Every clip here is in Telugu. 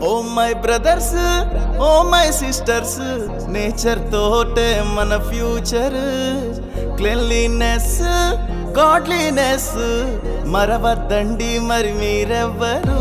Oh my brothers, oh my sisters, nature తోటే మన ఫ్యూచర్. క్లీన్లీనెస్, గాడ్లీనెస్ మరవద్దండి మరి మీరెవ్వరు.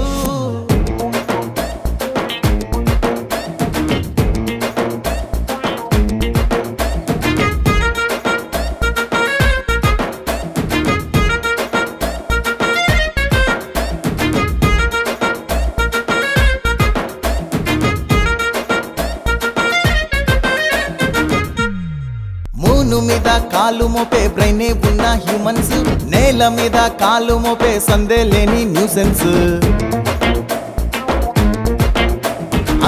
మూను మీద కాలు మోపే బ్రెయినే ఉన్న హ్యూమన్స్, నేల మీద కాలు మోపే సందే లేని న్యూసెన్స్.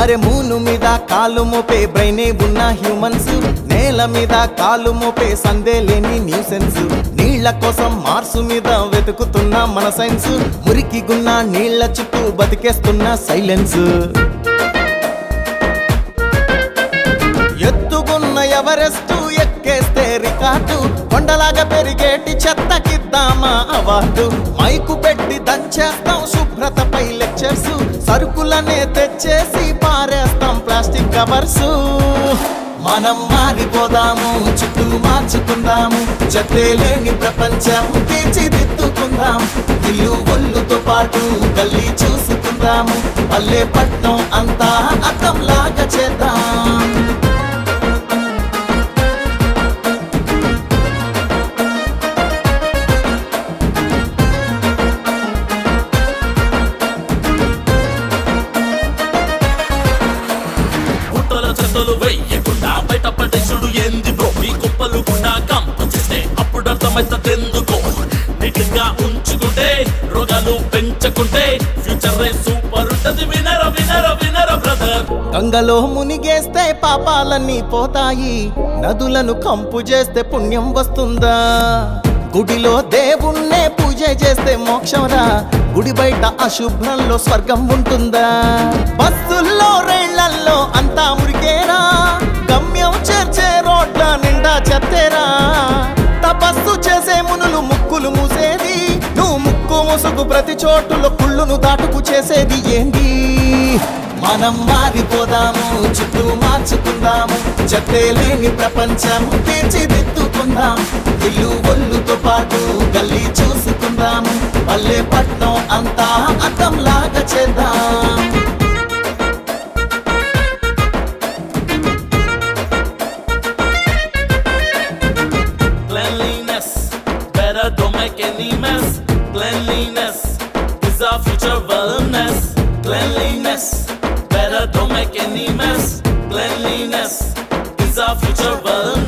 అరే మూను మీద కాలు మోపే బ్రెయినే ఉన్న హ్యూమన్స్, నేల మీద కాలు మోపే సందే లేని న్యూసెన్స్. నీళ్ల కోసం మార్సు మీద వెతుకుతున్న మన సైన్స్, మురికి గున్న నీళ్ల చుట్టూ బతికేస్తున్న సైలెన్స్. ఎత్తుగున్న ఎవరెస్టు ఎక్కేస్తే రికార్డు, కొండలాగా పెరిగేటి చెత్తకిద్దామా అవార్డు. మైకు పెట్టి దంచేస్తాం శుభ్రతపై లెక్చర్స్, సరుకులనే తెచ్చేసి పారేస్తాం ప్లాస్టిక్ కవర్స్. మనం మారిపోదాము, చుట్టూ మార్చుకుందాము, చెత్తే లేని ప్రపంచం తీర్చిదిద్దుకుందాం. ఇల్లు ఒళ్ళుతో పాటు గల్లీ చూసుకుందాము, పల్లె పట్నం అంతా అద్దంలాగా చేద్దాం. చెత్తలు వెయ్యకుండా బయట పడేసుడు ఏంది బ్రో? ఈ కుప్పలు కూడా కంపు చేస్తే అప్పుడు అర్థమైతెందుకో. నీట్గా ఉంచుకుంటే రోగాలు పెంచకుంటే ఫ్యూచర్ సూపర్ ఉంటది. వినర వినర వినర బ్రదర్. గంగలో మునిగేస్తే పాపాలన్నీ పోతాయి, నదులను కంపు చేస్తే పుణ్యం వస్తుందా? గుడిలో దేవుణ్ణే పూజ చేస్తే మోక్షంరా, గుడి బయట అశుభ్రంలో స్వర్గం ఉంటుందా? బస్సుల్లో రైళ్లల్లో అంతా మురికేరా, గమ్యం చేర్చే రోడ్ల నిండా చెత్తేరా. తపస్సు చేసే మునులు ముక్కులు మూసేది, నువ్వు ముక్కు ముసుగు ప్రతి చోటులో కుళ్ళును దాటుకు చేసేది ఏంది? మనం మారిపోదాము, చుట్టూ మార్చుకుందాము, చెత్తే లేని ప్రపంచం తీర్చిదిద్దుకుందాం. ఇల్లు ఒళ్ళుతో పాటు గల్లీ చూసుకుందాము, పల్లె పట్నం అంతా అద్దంలాగా చేద్దాం. Cleanliness, better don't make any mess. Cleanliness is our future wellness. Cleanliness, better don't make any mess. Cleanliness is our future wellness.